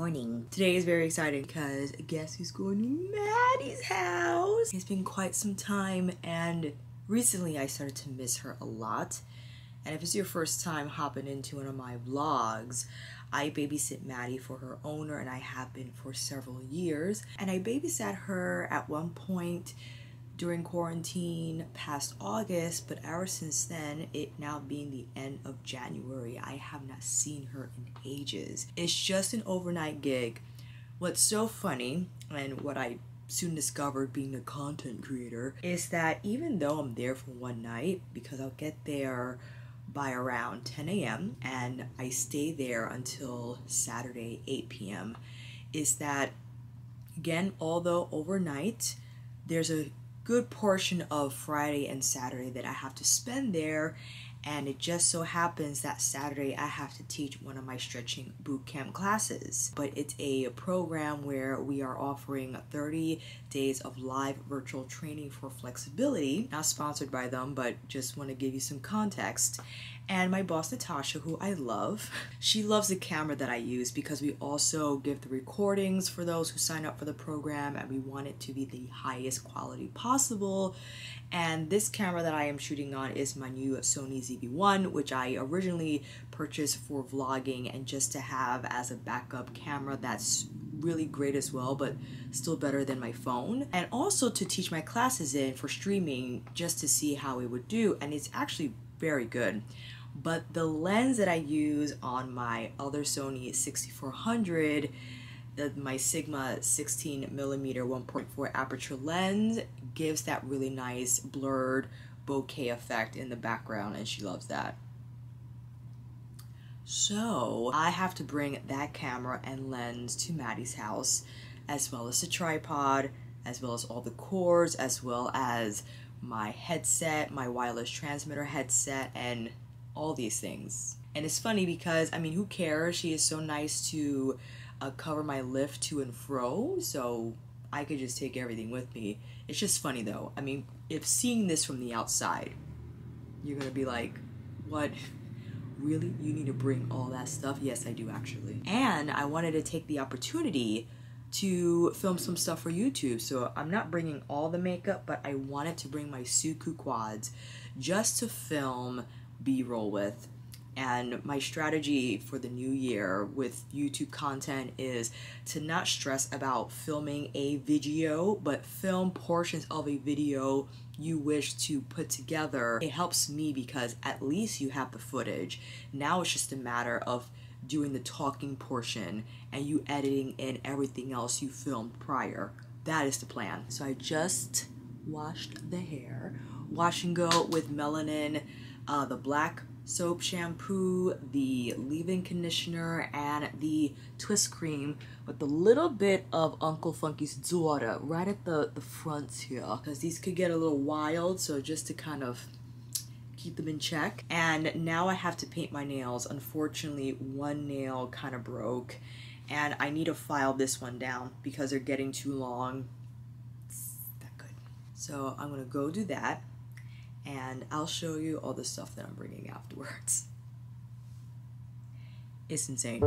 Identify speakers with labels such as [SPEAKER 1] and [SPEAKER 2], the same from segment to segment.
[SPEAKER 1] morning. Today is very exciting because guess who's going to Maddie's house? It's been quite some time and recently I started to miss her a lot. And if it's your first time hopping into one of my vlogs, I babysit Maddie for her owner and I have been for several years. And I babysat her at one point during quarantine past August, but ever since then, it now being the end of January, I have not seen her in ages. It's just an overnight gig. What's so funny, and what I soon discovered being a content creator, is that even though I'm there for one night, because I'll get there by around 10 a.m. and I stay there until Saturday 8 p.m. is that, again, although overnight, there's a good portion of Friday and Saturday that I have to spend there, and it just so happens that Saturday I have to teach one of my stretching bootcamp classes. But it's a program where we are offering 30 days of live virtual training for flexibility. Not sponsored by them, but just want to give you some context. And my boss Natasha, who I love, she loves the camera that I use because we also give the recordings for those who sign up for the program, and we want it to be the highest quality possible. And this camera that I am shooting on is my new Sony ZV-1, which I originally purchased for vlogging and just to have as a backup camera that's really great as well, but still better than my phone. And also to teach my classes in for streaming just to see how it would do, and it's actually very good. But the lens that I use on my other Sony 6400, my Sigma 16mm 1.4 aperture lens, gives that really nice blurred bokeh effect in the background, and she loves that. So I have to bring that camera and lens to Maddie's house, as well as the tripod, as well as all the cords, as well as my headset, my wireless transmitter headset, and all these things. And it's funny because, I mean, who cares? She is so nice to cover my lift to and fro, so I could just take everything with me. It's just funny though. I mean, if seeing this from the outside, you're gonna be like, what? Really? You need to bring all that stuff? Yes, I do actually. And I wanted to take the opportunity to film some stuff for YouTube. So I'm not bringing all the makeup, but I wanted to bring my Suku quads just to film B-roll with. And my strategy for the new year with YouTube content is to not stress about filming a video, but film portions of a video you wish to put together. It helps me because at least you have the footage. Now it's just a matter of doing the talking portion and you editing in everything else you filmed prior. That is the plan. So I just washed the hair. Wash and go with Melanin, the black soap shampoo, the leave-in conditioner, and the twist cream with a little bit of Uncle Funky's daughter right at the front here, because these could get a little wild, so just to kind of keep them in check. And now I have to paint my nails. Unfortunately, one nail kind of broke, and I need to file this one down because they're getting too long. It's not good. So I'm gonna go do that, and I'll show you all the stuff that I'm bringing afterwards. It's insane.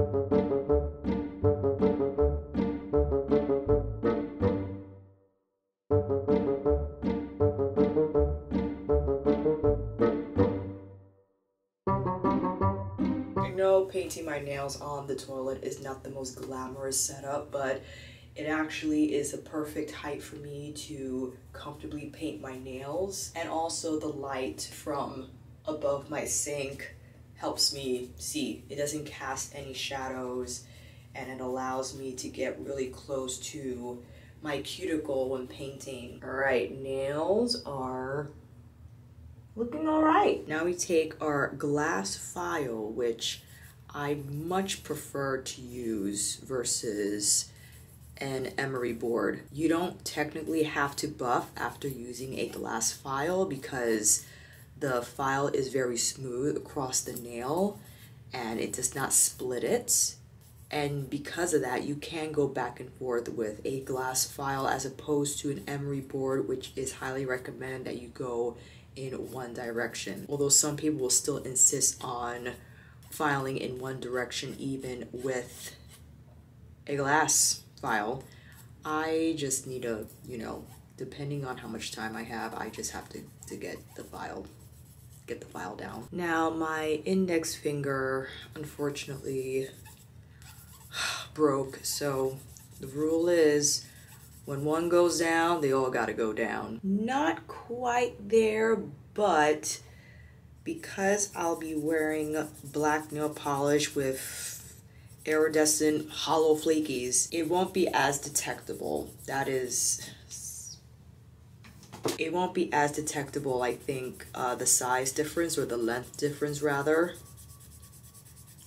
[SPEAKER 1] I know painting my nails on the toilet is not the most glamorous setup, but it actually is a perfect height for me to comfortably paint my nails. And also the light from above my sink helps me see. It doesn't cast any shadows, and it allows me to get really close to my cuticle when painting. All right, nails are looking all right. Now we take our glass file, which I much prefer to use versus an emery board. You don't technically have to buff after using a glass file because the file is very smooth across the nail and it does not split it. And because of that, you can go back and forth with a glass file as opposed to an emery board, which is highly recommended that you go in one direction. Although some people will still insist on filing in one direction even with a glass file. I just need a, you know, depending on how much time I have, I just have to get the file down. Now my index finger unfortunately broke, so the rule is when one goes down, they all gotta go down. Not quite there, but because I'll be wearing black nail polish with iridescent hollow flakies, it won't be as detectable. It won't be as detectable, I think, the size difference or the length difference rather.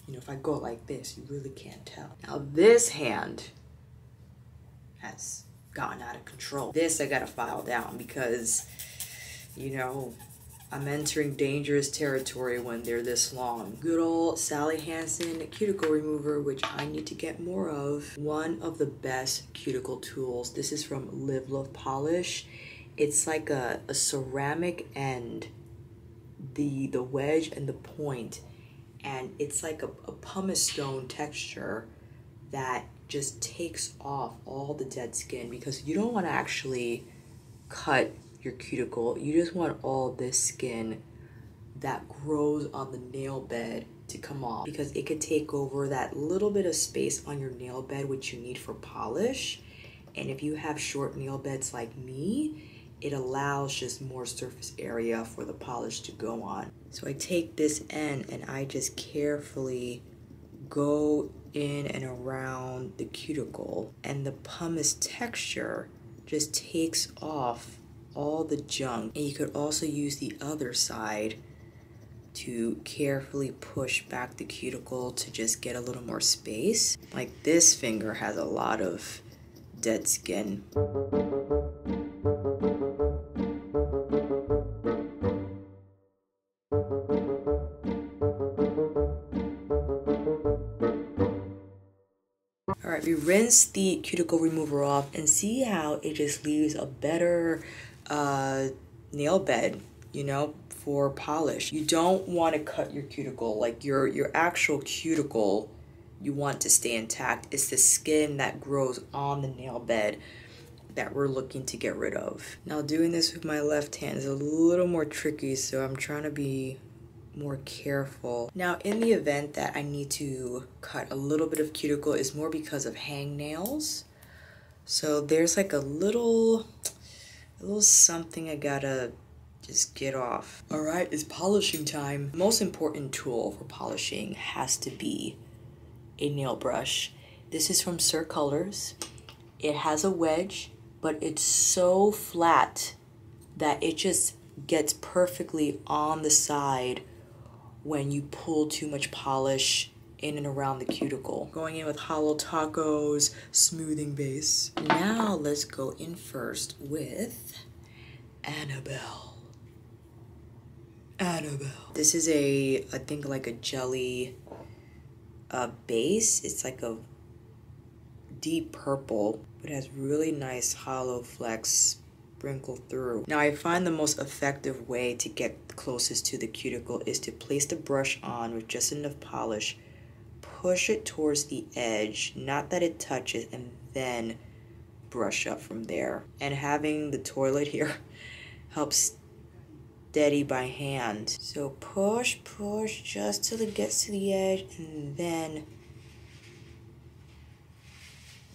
[SPEAKER 1] You know, if I go like this, you really can't tell. Now this hand has gotten out of control. This I gotta file down because, you know, I'm entering dangerous territory when they're this long. Good old Sally Hansen cuticle remover, which I need to get more of. One of the best cuticle tools. This is from Live Love Polish. It's like a ceramic and the wedge and the point, and it's like a pumice stone texture that just takes off all the dead skin, because you don't want to actually cut your cuticle. You just want all this skin that grows on the nail bed to come off, because it could take over that little bit of space on your nail bed which you need for polish. And if you have short nail beds like me, it allows just more surface area for the polish to go on. So I take this end and I just carefully go in and around the cuticle, and the pumice texture just takes off all the junk. And you could also use the other side to carefully push back the cuticle to just get a little more space. Like this finger has a lot of dead skin. Alright, we rinse the cuticle remover off and see how it just leaves a better nail bed, you know, for polish. You don't want to cut your cuticle, like your actual cuticle, you want to stay intact. It's the skin that grows on the nail bed that we're looking to get rid of. Now doing this with my left hand is a little more tricky, so I'm trying to be more careful. Now in the event that I need to cut a little bit of cuticle, is more because of hangnails. So there's like a little something I gotta just get off. All right, it's polishing time. The most important tool for polishing has to be a nail brush. This is from Cirque Colors. It has a wedge, but it's so flat that it just gets perfectly on the side when you pull too much polish in and around the cuticle. Going in with Holo Taco's smoothing base. Now let's go in first with Annabelle. This is I think like a jelly base. It's like a deep purple, but it has really nice hollow flecks sprinkled through. Now I find the most effective way to get closest to the cuticle is to place the brush on with just enough polish, push it towards the edge, not that it touches, and then brush up from there. And having the toilet here helps steady by hand. So push just till it gets to the edge, and then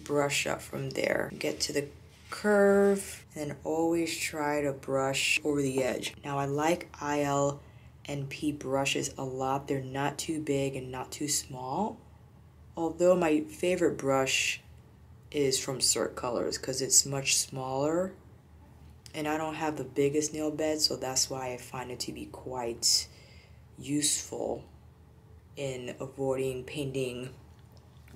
[SPEAKER 1] brush up from there. Get to the curve, and always try to brush over the edge. Now I like ILNP brushes a lot. They're not too big and not too small. Although my favorite brush is from Cirque Colors because it's much smaller, and I don't have the biggest nail bed, so that's why I find it to be quite useful in avoiding painting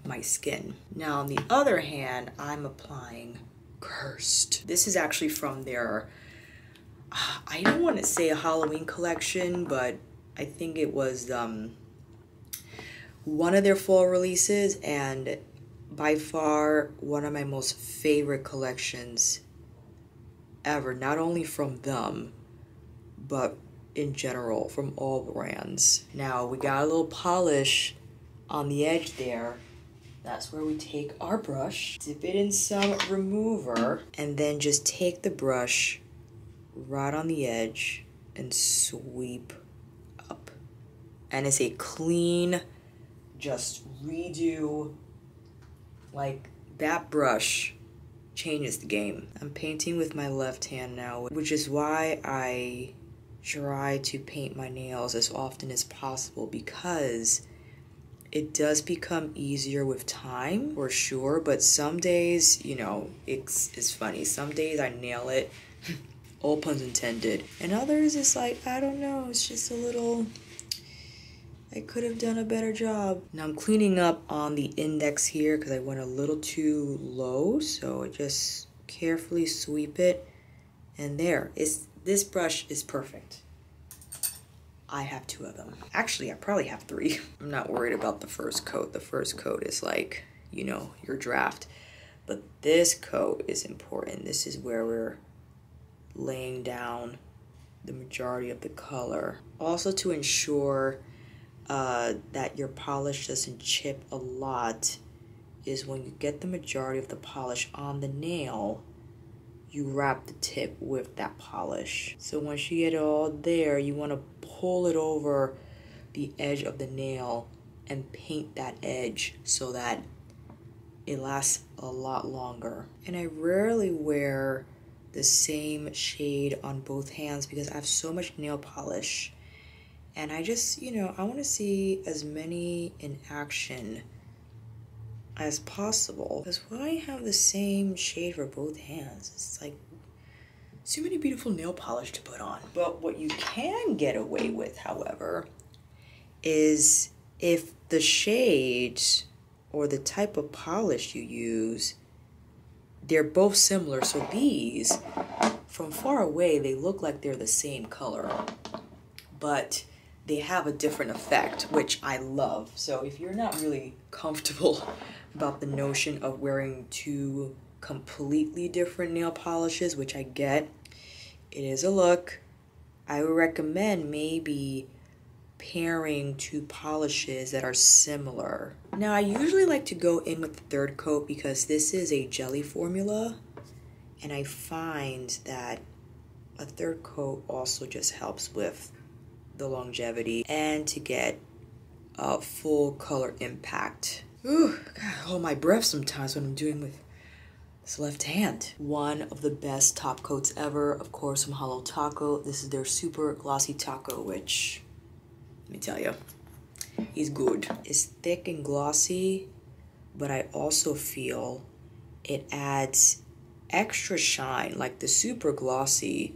[SPEAKER 1] my skin. Now on the other hand, I'm applying Cursed. This is actually from their, I don't want to say a Halloween collection, but I think it was one of their fall releases, and by far one of my most favorite collections ever, not only from them, but in general from all brands. Now we got a little polish on the edge there, That's where we take our brush, dip it in some remover, and then just take the brush right on the edge and sweep up. And it's a clean, just redo. Like, that brush changes the game. I'm painting with my left hand now, which is why I try to paint my nails as often as possible, because it does become easier with time, for sure, but some days, you know, it's funny. Some days I nail it, all puns intended, and others it's like, I don't know, it's just a little, I could have done a better job. Now I'm cleaning up on the index here because I went a little too low, so I just carefully sweep it, and there, this brush is perfect. I have 2 of them. Actually, I probably have 3. I'm not worried about the first coat. The first coat is like, you know, your draft. But this coat is important. This is where we're laying down the majority of the color. Also, to ensure that your polish doesn't chip a lot, is when you get the majority of the polish on the nail, you wrap the tip with that polish. So once you get it all there, you want to pull it over the edge of the nail and paint that edge so that it lasts a lot longer. And I rarely wear the same shade on both hands because I have so much nail polish. And I just, you know, I want to see as many in action as possible. Because why have the same shade for both hands? It's like too many beautiful nail polish to put on. But what you can get away with, however, is if the shades or the type of polish you use, they're both similar. So these, from far away, they look like they're the same color, but they have a different effect, which I love. So if you're not really comfortable about the notion of wearing 2 completely different nail polishes, which I get, it is a look, I would recommend maybe pairing 2 polishes that are similar. Now, I usually like to go in with the 3rd coat because this is a jelly formula, and I find that a 3rd coat also just helps with the longevity and to get a full color impact. Ooh, God, hold my breath sometimes when I'm doing with this left hand. One of the best top coats ever, of course, from Holo Taco. This is their super glossy taco, which, let me tell you, he's good. It's thick and glossy, but I also feel it adds extra shine. Like the super glossy,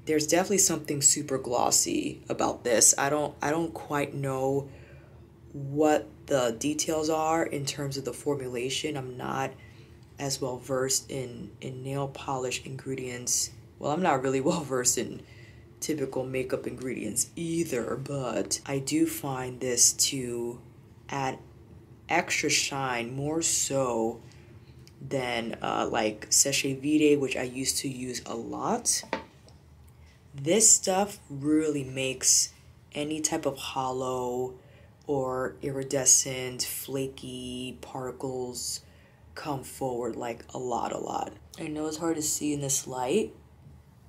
[SPEAKER 1] there's definitely something super glossy about this. I don't quite know what the details are in terms of the formulation. I'm not as well versed in nail polish ingredients. Well, I'm not really well versed in typical makeup ingredients either, but I do find this to add extra shine, more so than like Sèche Vide, which I used to use a lot. This stuff really makes any type of hollow or iridescent, flaky particles come forward like a lot. I know it's hard to see in this light,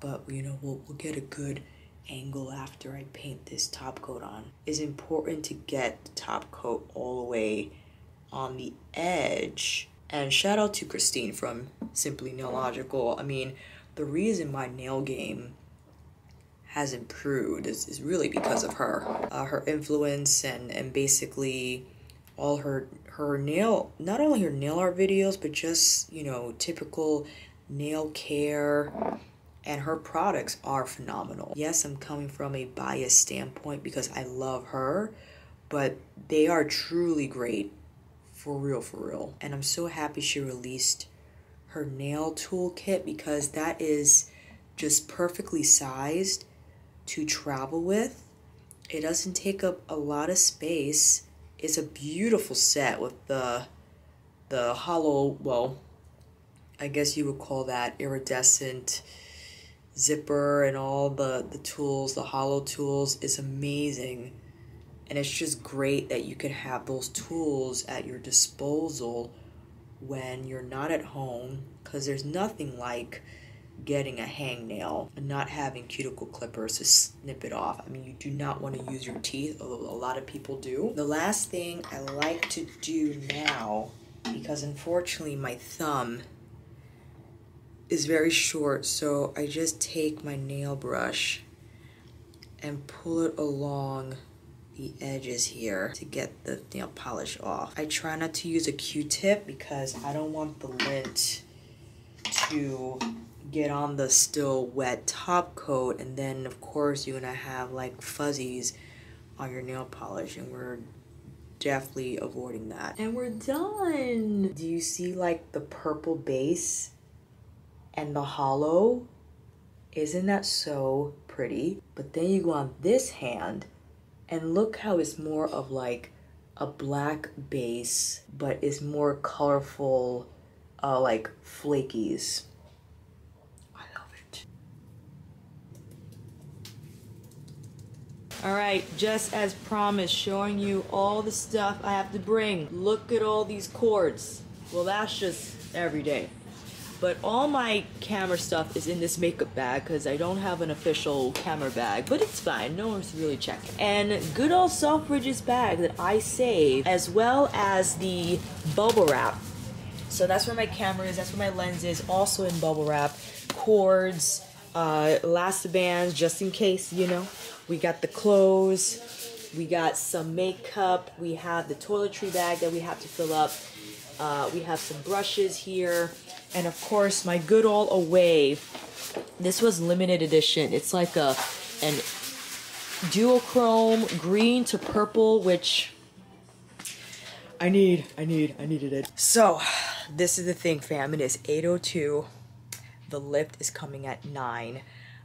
[SPEAKER 1] but you know, we'll get a good angle after I paint this top coat on. It's important to get the top coat all the way on the edge. And shout out to Christine from Simply Nailogical. I mean, the reason my nail game has improved is really because of her. Her influence and basically all her nail, not only her nail art videos, but just, you know, typical nail care, and her products are phenomenal. Yes, I'm coming from a biased standpoint because I love her, but they are truly great, for real. And I'm so happy she released her nail toolkit because that is just perfectly sized to travel with. It doesn't take up a lot of space. It's a beautiful set with the hollow, well, I guess you would call that iridescent zipper and all the tools, the hollow tools. Is amazing. And it's just great that you can have those tools at your disposal when you're not at home, because there's nothing like getting a hangnail and not having cuticle clippers to snip it off. I mean, you do not want to use your teeth, although a lot of people do. The last thing I like to do now, because unfortunately my thumb is very short, so I just take my nail brush and pull it along the edges here to get the nail polish off. I try not to use a Q-tip because I don't want the lint to get on the still wet top coat, and then of course you're gonna have like fuzzies on your nail polish, and we're definitely avoiding that. And we're done. Do you see like the purple base and the holo? Isn't that so pretty? But then you go on this hand and look how it's more of like a black base, but it's more colorful, like flakies. I love it. All right, just as promised, showing you all the stuff I have to bring. Look at all these cords. Well, that's just every day. But all my camera stuff is in this makeup bag because I don't have an official camera bag, but it's fine, no one's really checking. And good old Selfridge's bag that I save, as well as the bubble wrap. So that's where my camera is, that's where my lens is, also in bubble wrap. Cords, elastobands, just in case, you know. We got the clothes, we got some makeup, we have the toiletry bag that we have to fill up. We have some brushes here. And of course, my good old Away. This was limited edition. It's like an duochrome green to purple, which I needed it. So, this is the thing, fam. It is 8:02. The lift is coming at 9.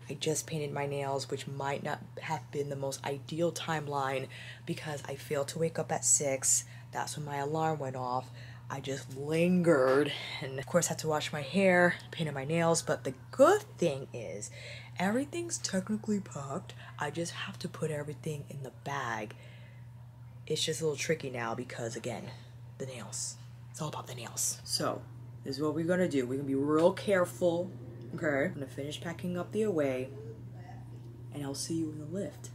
[SPEAKER 1] I just painted my nails, which might not have been the most ideal timeline because I failed to wake up at 6. That's when my alarm went off. I just lingered and of course had to wash my hair, painted my nails, but the good thing is everything's technically packed. I just have to put everything in the bag. It's just a little tricky now because again, the nails. It's all about the nails. So this is what we're gonna do. We're gonna be real careful, okay? I'm gonna finish packing up the Away and I'll see you in the lift.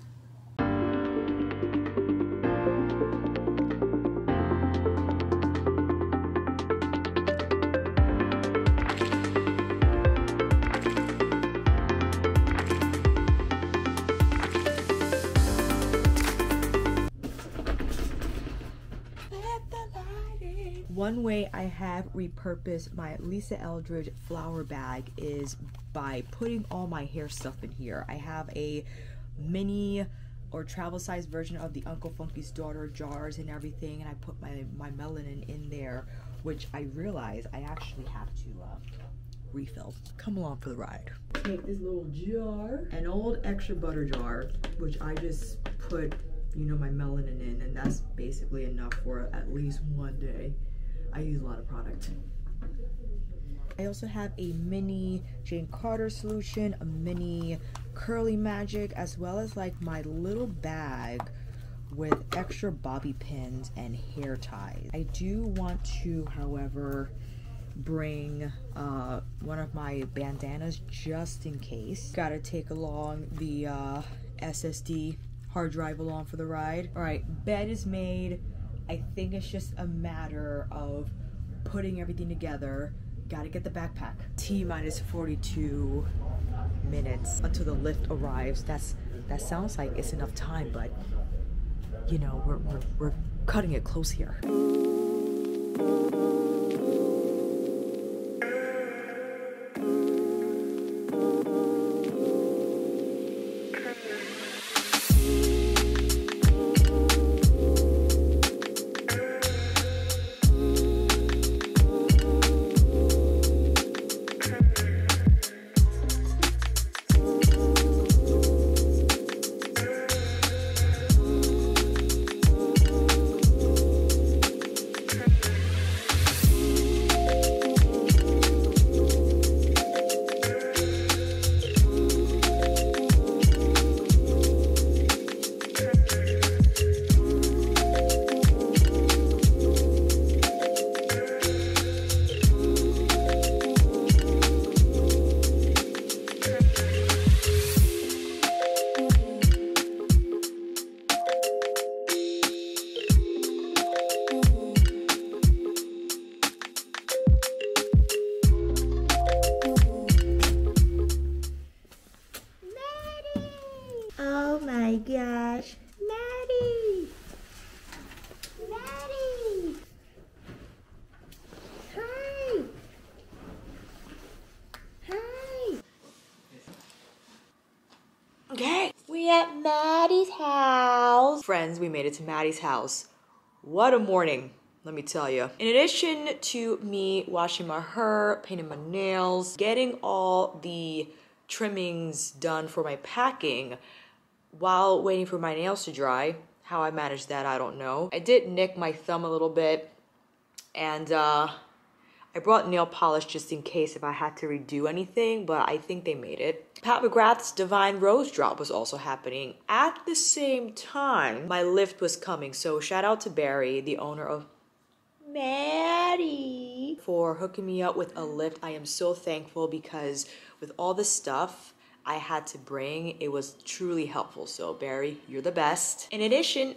[SPEAKER 1] One way I have repurposed my Lisa Eldridge flower bag is by putting all my hair stuff in here. I have a mini or travel size version of the Uncle Funky's Daughter jars and everything, and I put my melanin in there, which I realize I actually have to refill. Come along for the ride. Take this little jar, an old extra butter jar, which I just put, you know, my melanin in, and that's basically enough for at least one day. I use a lot of product. I also have a mini Jane Carter solution, a mini Curly Magic, as well as like my little bag with extra bobby pins and hair ties. I do want to, however, bring one of my bandanas just in case. Gotta take along the SSD hard drive along for the ride. All right, bed is made. I think it's just a matter of putting everything together. Gotta get the backpack. T-minus 42 minutes until the lift arrives. That sounds like it's enough time, but you know, we're cutting it close here. Oh my gosh. Maddie! Maddie! Hi! Hi! Okay, we at Maddie's house. Friends, we made it to Maddie's house. What a morning, let me tell you. In addition to me washing my hair, painting my nails, getting all the trimmings done for my packing while waiting for my nails to dry, how I managed that, I don't know. I did nick my thumb a little bit, and I brought nail polish just in case if I had to redo anything, but I think they made it. Pat McGrath's Divine Rose Drop was also happening. At the same time, my lift was coming, so shout out to Barry, the owner of Maddie, for hooking me up with a lift. I am so thankful because with all the stuff I had to bring, it was truly helpful. So Barry, you're the best. In addition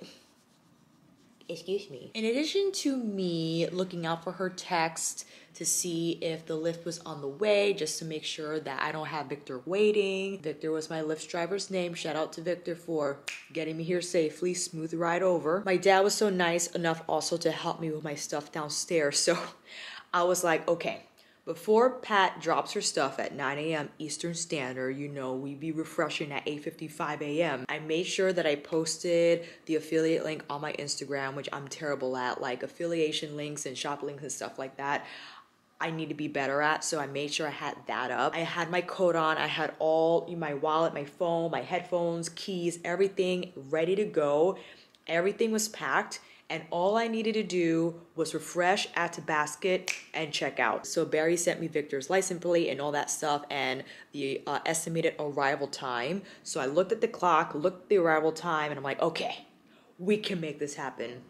[SPEAKER 1] to me looking out for her text to see if the lift was on the way, just to make sure that I don't have Victor waiting. Victor was my Lyft's driver's name. Shout out to Victor for getting me here safely, smooth ride over. My dad was so nice enough also to help me with my stuff downstairs. So I was like, okay, before Pat drops her stuff at 9 a.m. Eastern Standard, you know, we be refreshing at 8:55 a.m. I made sure that I posted the affiliate link on my Instagram, which I'm terrible at, like affiliation links and shop links and stuff like that. I need to be better at, so I made sure I had that up. I had my coat on, I had all my wallet, my phone, my headphones, keys, everything ready to go. Everything was packed. And all I needed to do was refresh, add to basket, and check out. So Barry sent me Victor's license plate and all that stuff and the estimated arrival time. So I looked at the clock, looked at the arrival time, and I'm like, okay, we can make this happen.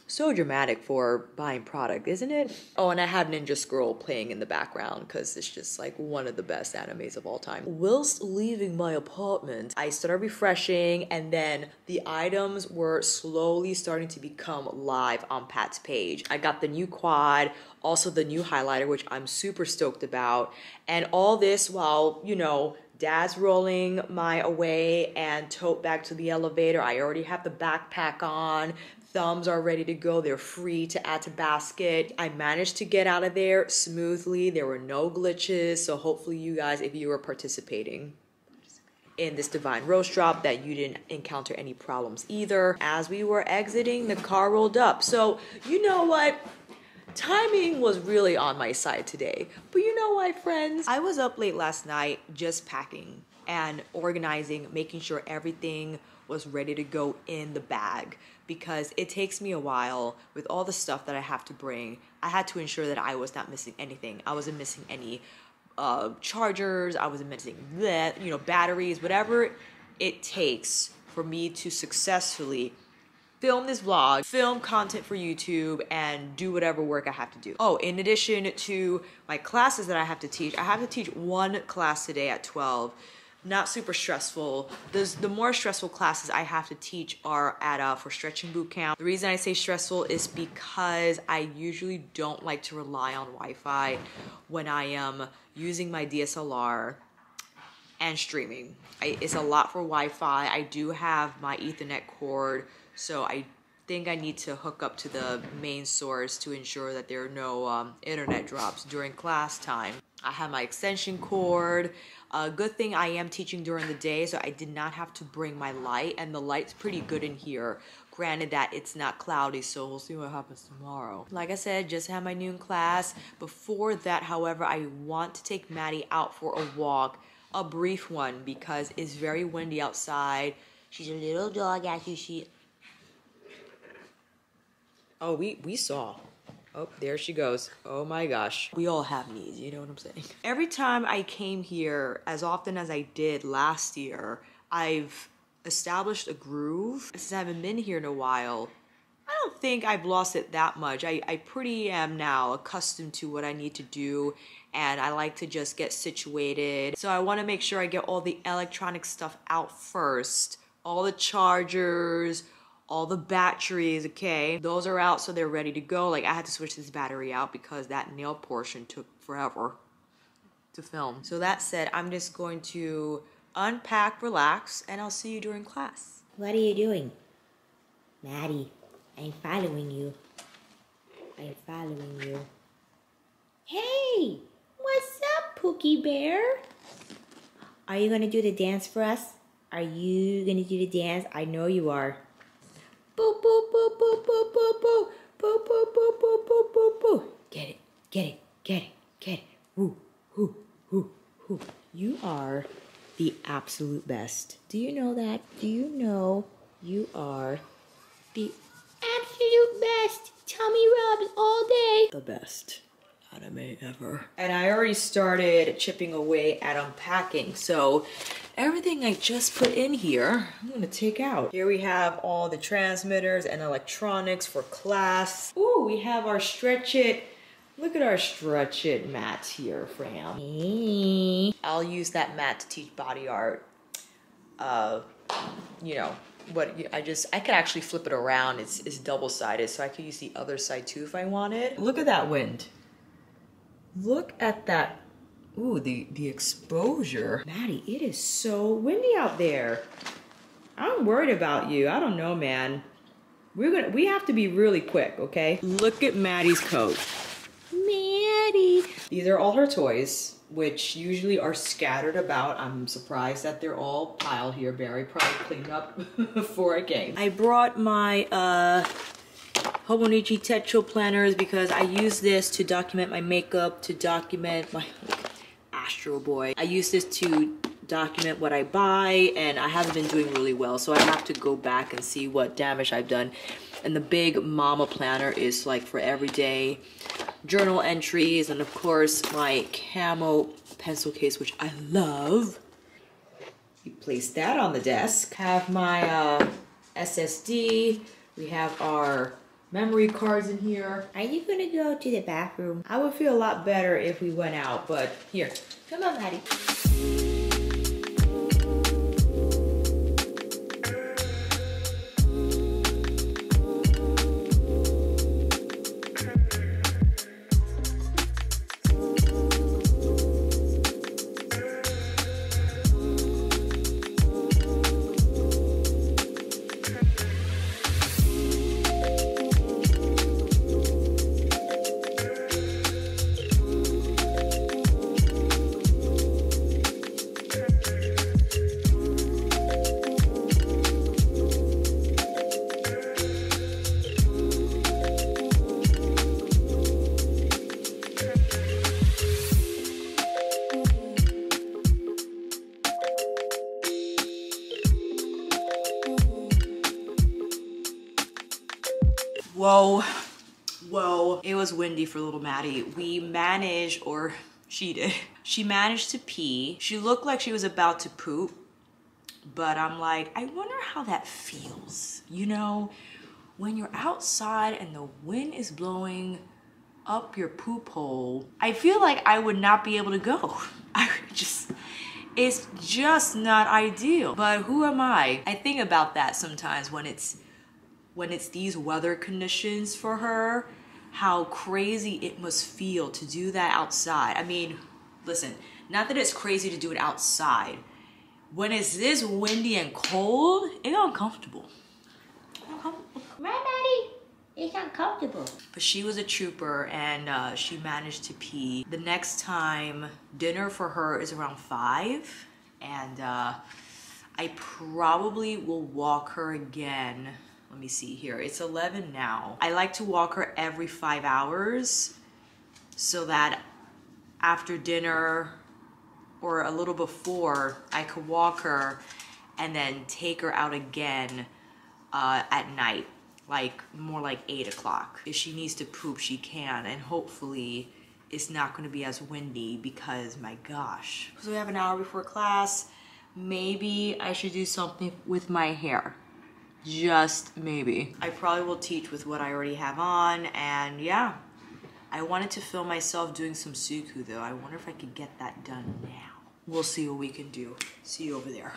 [SPEAKER 1] So dramatic for buying product, isn't it? Oh, and I had Ninja Scroll playing in the background because it's just like one of the best animes of all time. Whilst leaving my apartment, I started refreshing, and then the items were slowly starting to become live on Pat's page. I got the new quad, also the new highlighter, which I'm super stoked about. And all this while, you know, Dad's rolling my away and tote back to the elevator. I already have the backpack on. Thumbs are ready to go. They're free to add to basket. I managed to get out of there smoothly. There were no glitches. So hopefully you guys, if you were participating in this Divine Rose Drop, that you didn't encounter any problems either. As we were exiting, the car rolled up. So you know what? Timing was really on my side today. But you know what, friends? I was up late last night just packing and organizing, making sure everything was ready to go in the bag, because it takes me a while with all the stuff that I have to bring. I had to ensure that I was not missing anything. I wasn't missing any chargers. I wasn't missing batteries, whatever it takes for me to successfully film this vlog, film content for YouTube, and do whatever work I have to do. Oh, in addition to my classes that I have to teach one class today at 12. Not super stressful. The more stressful classes I have to teach are at for stretching boot camp. The reason I say stressful is because I usually don't like to rely on Wi-Fi when I am using my DSLR and streaming. It's a lot for Wi-Fi. I do have my Ethernet cord, so I think I need to hook up to the main source to ensure that there are no internet drops during class time. I have my extension cord. Good thing I am teaching during the day, so I did not have to bring my light, and the light's pretty good in here. Granted that it's not cloudy, so we'll see what happens tomorrow. Like I said, just had my noon class. Before that, however, I want to take Maddie out for a walk, a brief one, because it's very windy outside. She's a little dog, as you see. Oh, we saw. Oh, there she goes. Oh my gosh. We all have needs, you know what I'm saying? Every time I came here, as often as I did last year, I've established a groove. Since I haven't been here in a while, I don't think I've lost it that much. I pretty am now accustomed to what I need to do, and I like to just get situated. So I want to make sure I get all the electronic stuff out first. All the chargers, all the batteries, okay? Those are out, so they're ready to go. Like, I had to switch this battery out because that nail portion took forever to film. So that said, I'm just going to unpack, relax, and I'll see you during class.
[SPEAKER 2] What are you doing? Maddie, I'm following you. I'm following you. Hey, what's up, Pookie Bear? Are you gonna do the dance for us? Are you gonna do the dance? I know you are. Boo, boo, boo, boo, boo, boo, boo. Boo, boo, boo, boo, boo, boo, boo. Get it, get it, get it, get it. Woo, woo, woo, woo. You are the absolute best. Do you know that? Do you know you are the absolute best? Tummy rubs all day.
[SPEAKER 1] The best anime ever. And I already started chipping away at unpacking. So everything I just put in here, I'm gonna take out. Here we have all the transmitters and electronics for class. Ooh, we have our Stretch It. Look at our Stretch It mat here, Fram.
[SPEAKER 2] Hey.
[SPEAKER 1] I'll use that mat to teach body art. You know, I could actually flip it around. It's double-sided, so I could use the other side too if I wanted. Look at that wind. Look at that. Ooh, the exposure. Maddie, it is so windy out there. I'm worried about you. I don't know, man. We have to be really quick, okay? Look at Maddie's coat. Maddie. These are all her toys, which usually are scattered about. I'm surprised that they're all piled here. Barry probably cleaned up before I came. I brought my Hobonichi Techo planners because I use this to document my makeup, to document my Astro Boy. I use this to document what I buy, and I haven't been doing really well, so I have to go back and see what damage I've done. And the big mama planner is like for everyday journal entries, and of course my camo pencil case, which I love. You place that on the desk. Have my SSD. We have our memory cards in here.
[SPEAKER 2] Are you gonna go to the bathroom?
[SPEAKER 1] I would feel a lot better if we went out, but here.
[SPEAKER 2] Come on, Maddie. Whoa, it was windy for little Maddie. We managed, or she did, she managed to pee. She looked like she was about to poop, but I'm like, I wonder how that feels. You know, when you're outside and the wind is blowing up your poop hole, I feel like I would not be able to go. It's just not ideal. But who am I? I think about that sometimes when it's these weather conditions for her, how crazy it must feel to do that outside. I mean, listen, not that it's crazy to do it outside. When it's this windy and cold, it's uncomfortable. Right, Maddie? It's uncomfortable.
[SPEAKER 1] But she was a trooper, and she managed to pee. The next time, dinner for her is around 5, and I probably will walk her again. Let me see here, it's 11 now. I like to walk her every 5 hours so that after dinner or a little before, I could walk her and then take her out again at night, like more like 8 o'clock. If she needs to poop, she can, and hopefully it's not gonna be as windy because my gosh. So we have an hour before class. Maybe I should do something with my hair. Just maybe. I probably will teach with what I already have on, and yeah. I wanted to film myself doing some suku though. I wonder if I could get that done now. We'll see what we can do. See you over there.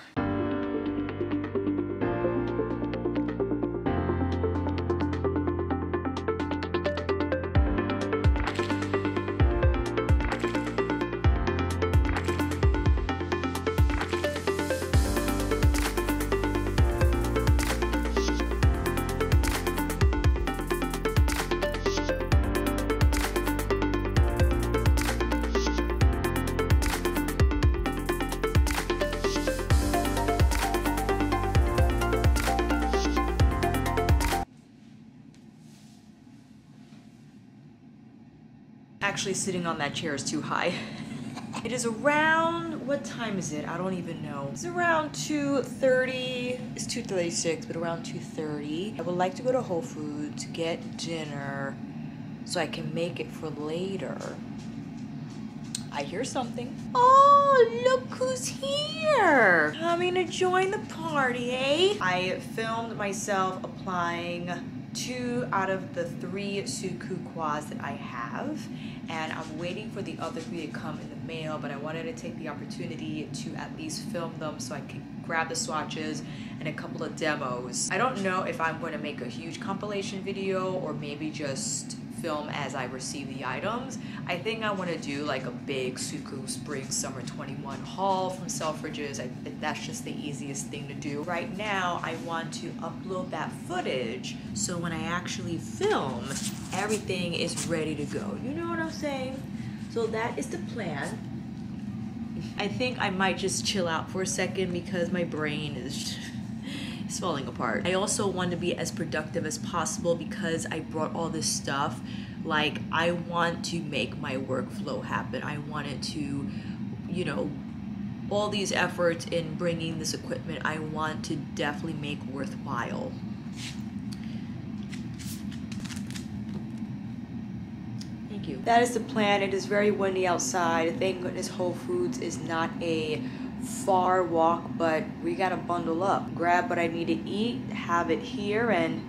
[SPEAKER 1] actually sitting on that chair is too high. It is around, what time is it? I don't even know. It's around 2:30. It's 2:36, but around 2:30. I would like to go to Whole Foods to get dinner so I can make it for later. I hear something. Oh, look who's here. Coming to join the party, eh? I filmed myself applying 2 out of the 3 Cirque quads that I have, and I'm waiting for the other 3 to come in the mail, but I wanted to take the opportunity to at least film them so I can grab the swatches and a couple of demos. I don't know if I'm going to make a huge compilation video or maybe just film as I receive the items. I think I want to do like a big Cirque Spring Summer 21 haul from Selfridges. That's just the easiest thing to do. Right now, I want to upload that footage so when I actually film, everything is ready to go. You know what I'm saying? So that is the plan. I think I might just chill out for a second because my brain is it's falling apart. I also want to be as productive as possible because I brought all this stuff. Like, I want to make my workflow happen. I wanted to, you know, all these efforts in bringing this equipment, I want to definitely make worthwhile. Thank you. That is the plan. It is very windy outside. Thank goodness Whole Foods is not a far walk, but we gotta bundle up, grab what I need to eat, have it here, and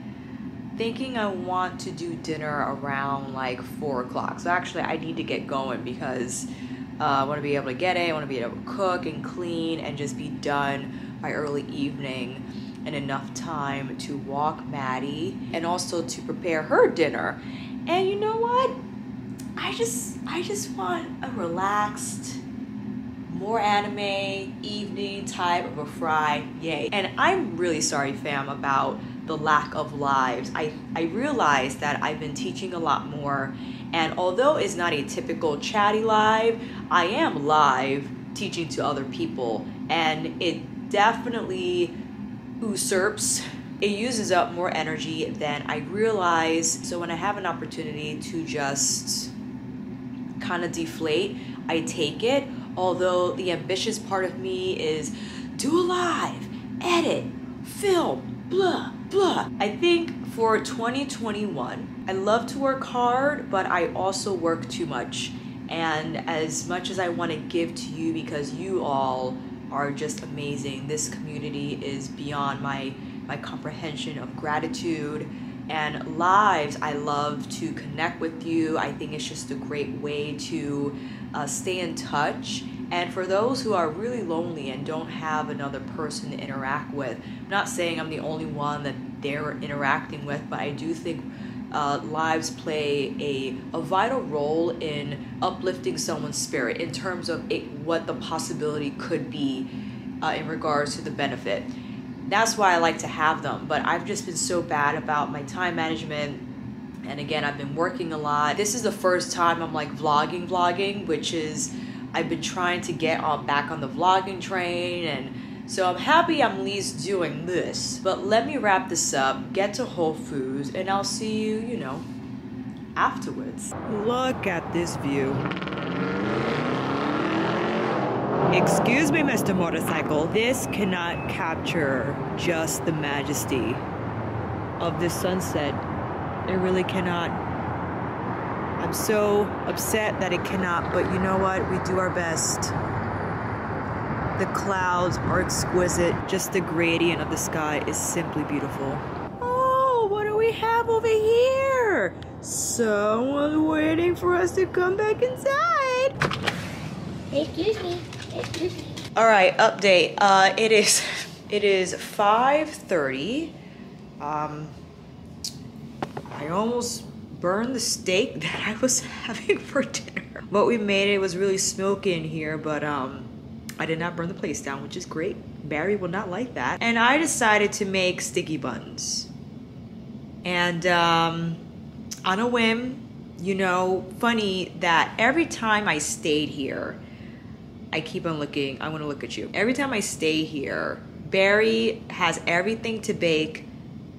[SPEAKER 1] thinking I want to do dinner around like 4 o'clock. So actually I need to get going because I want to be able to get it, I want to be able to cook and clean and just be done by early evening and enough time to walk Maddie and also to prepare her dinner. And you know what? I just want a relaxed, more anime evening type of a Friday. And I'm really sorry, fam, about the lack of lives. I realized that I've been teaching a lot more, and although it's not a typical chatty live, I am live teaching to other people, and it definitely usurps. It uses up more energy than I realize. So when I have an opportunity to just kind of deflate, I take it. Although the ambitious part of me is do a live, edit, film, blah, blah. I think for 2021, I love to work hard, but I also work too much. And as much as I want to give to you because you all are just amazing, this community is beyond my comprehension of gratitude. And lives, I love to connect with you. I think it's just a great way to stay in touch. And for those who are really lonely and don't have another person to interact with, I'm not saying I'm the only one that they're interacting with, but I do think lives play a vital role in uplifting someone's spirit in terms of what the possibility could be in regards to the benefit. That's why I like to have them, but I've just been so bad about my time management. And again, I've been working a lot. This is the first time I'm like vlogging, which is, I've been trying to get back on the vlogging train. And so I'm happy I'm at least doing this. But let me wrap this up, get to Whole Foods, and I'll see you, you know, afterwards. Look at this view. Excuse me, Mr. Motorcycle. This cannot capture just the majesty of this sunset. It really cannot. I'm so upset that it cannot, but you know what? We do our best. The clouds are exquisite. Just the gradient of the sky is simply beautiful. Oh, what do we have over here? Someone's waiting for us to come back inside.
[SPEAKER 2] Excuse me. Excuse me.
[SPEAKER 1] All right, update. It is 5:30. I almost burned the steak that I was having for dinner. What we made, it was really smoky in here, but I did not burn the place down, which is great. Barry will not like that. And I decided to make sticky buns. And on a whim, you know, funny that every time I stayed here, I keep on looking, I want to look at you. Every time I stay here, Barry has everything to bake,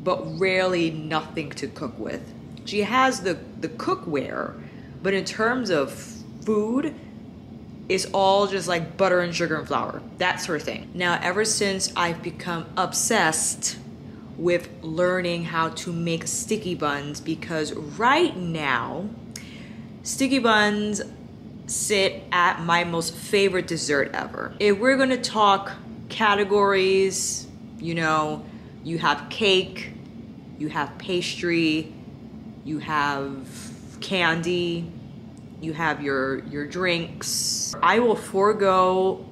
[SPEAKER 1] but rarely nothing to cook with. She has the cookware, But in terms of food, it's all just like butter and sugar and flour. That's her thing. Now, ever since I've become obsessed with learning how to make sticky buns, because right now, sticky buns sit at my most favorite dessert ever. If we're gonna talk categories, you know, you have cake, you have pastry, you have candy, you have your drinks. I will forego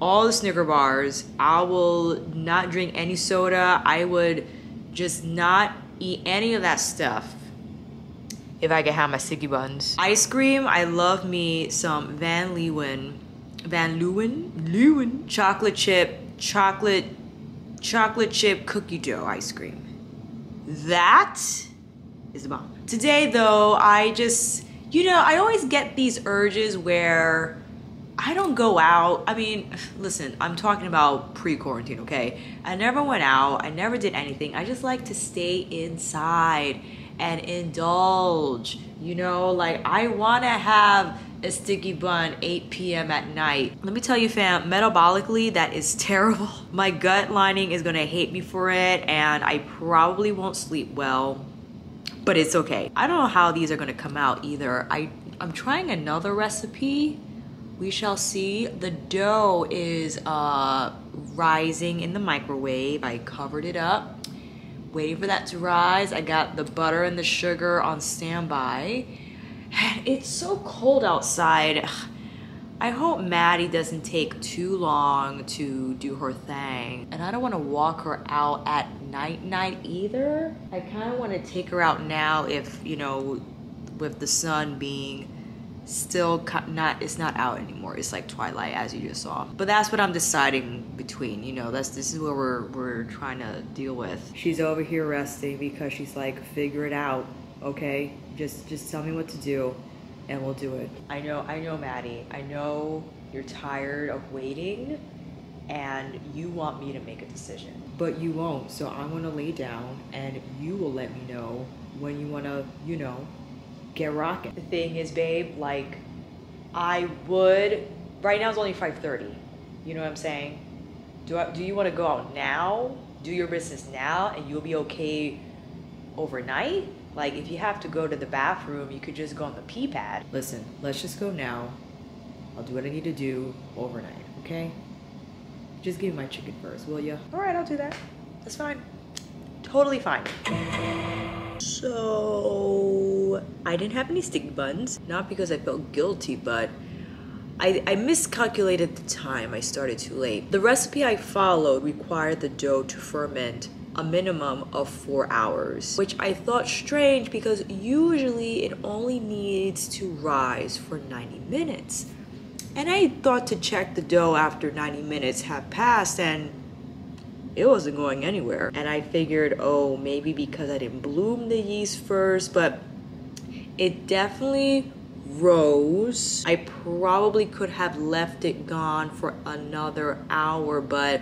[SPEAKER 1] all the Snicker bars. I will not drink any soda. I would just not eat any of that stuff if I could have my sticky buns. Ice cream, I love me some Van Leeuwen chocolate chip cookie dough ice cream. That is the bomb. Today though, I just, you know, I always get these urges where I don't go out. I mean, listen, I'm talking about pre-quarantine, okay? I never went out, I never did anything. I just like to stay inside and indulge, you know? Like, I wanna have a sticky bun 8 p.m. at night. Let me tell you fam, metabolically, that is terrible. My gut lining is gonna hate me for it, and I probably won't sleep well, but it's okay. I don't know how these are gonna come out either. I'm trying another recipe. We shall see. The dough is rising in the microwave. I covered it up, waiting for that to rise. I got the butter and the sugar on standby. It's so cold outside. I hope Maddie doesn't take too long to do her thing. And I don't want to walk her out at night either. I kind of want to take her out now if, you know, with the sun being still it's not out anymore. It's like twilight, as you just saw. But that's what I'm deciding between, you know, this is what we're trying to deal with. She's over here resting because she's like, figure it out, okay? Just tell me what to do and we'll do it. I know, Maddie. I know you're tired of waiting and you want me to make a decision. But you won't, so I'm gonna lay down and you will let me know when you wanna, you know, get rocking. The thing is, babe, like, I would, right now it's only 5:30. You know what I'm saying? Do you wanna go out now, do your business now, and you'll be okay overnight? Like, if you have to go to the bathroom, you could just go on the pee pad. Listen, let's just go now. I'll do what I need to do overnight, okay? Just give me my chicken first, will ya? All right, I'll do that. That's fine. Totally fine. So, I didn't have any sticky buns. Not because I felt guilty, but I miscalculated the time. I started too late. The recipe I followed required the dough to ferment a minimum of 4 hours, which I thought strange because usually it only needs to rise for 90 minutes. And I thought to check the dough after 90 minutes had passed and it wasn't going anywhere. And I figured, oh, maybe because I didn't bloom the yeast first, but it definitely rose. I probably could have left it gone for another hour, but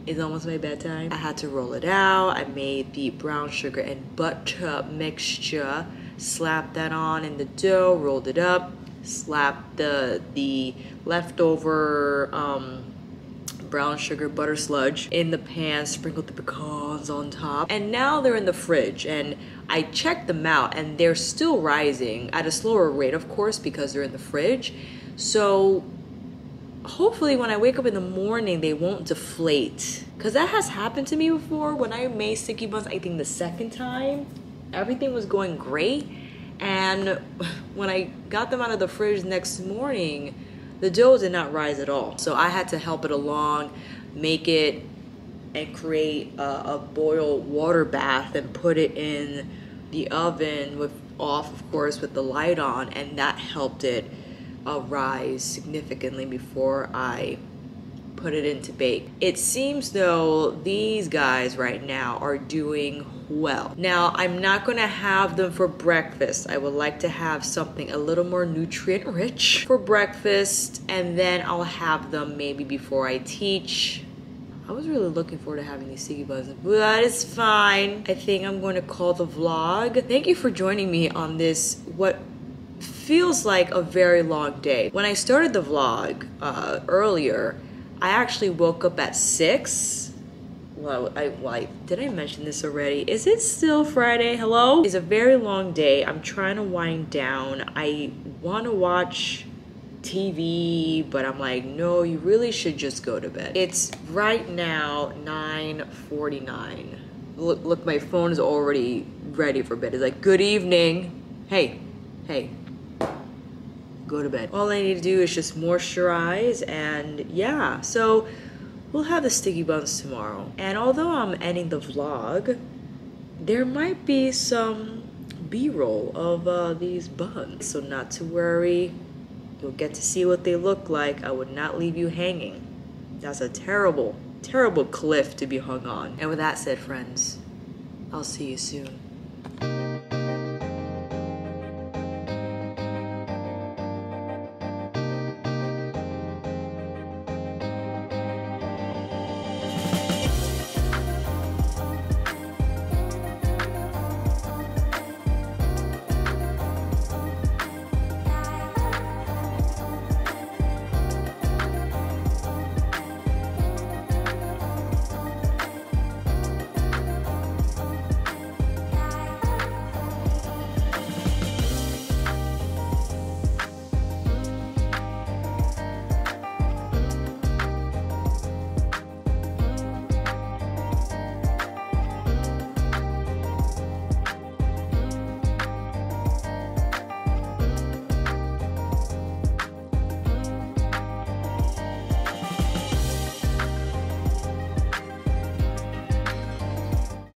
[SPEAKER 1] it's almost my bedtime. I had to roll it out. I made the brown sugar and butter mixture, slapped that on in the dough, rolled it up, slapped the leftover brown sugar butter sludge in the pan, sprinkled the pecans on top, and now they're in the fridge. And I checked them out and they're still rising at a slower rate, of course, because they're in the fridge. So hopefully when I wake up in the morning they won't deflate, because that has happened to me before. When I made sticky buns, I think the second time, everything was going great, and when I got them out of the fridge next morning, the dough did not rise at all. So I had to help it along, make it and create a boiled water bath and put it in the oven of course with the light on, and that helped it rise significantly before I put it in to bake. It seems though these guys right now are doing well. Now, I'm not gonna have them for breakfast. I would like to have something a little more nutrient rich for breakfast, and then I'll have them maybe before I teach. I was really looking forward to having these sticky buns, but it's fine. I think I'm going to call the vlog. Thank you for joining me on this, what feels like a very long day. When I started the vlog earlier, I actually woke up at 6. Well, did I mention this already? Is it still Friday? Hello? It's a very long day. I'm trying to wind down. I want to watch TV, but I'm like, no, you really should just go to bed. It's right now 9:49. Look, my phone is already ready for bed. It's like, good evening. Hey, go to bed. All I need to do is just moisturize, and yeah, so we'll have the sticky buns tomorrow. And although I'm ending the vlog, there might be some B-roll of these buns, so not to worry. You'll get to see what they look like. I would not leave you hanging. That's a terrible, terrible cliff to be hung on. And with that said, friends, I'll see you soon.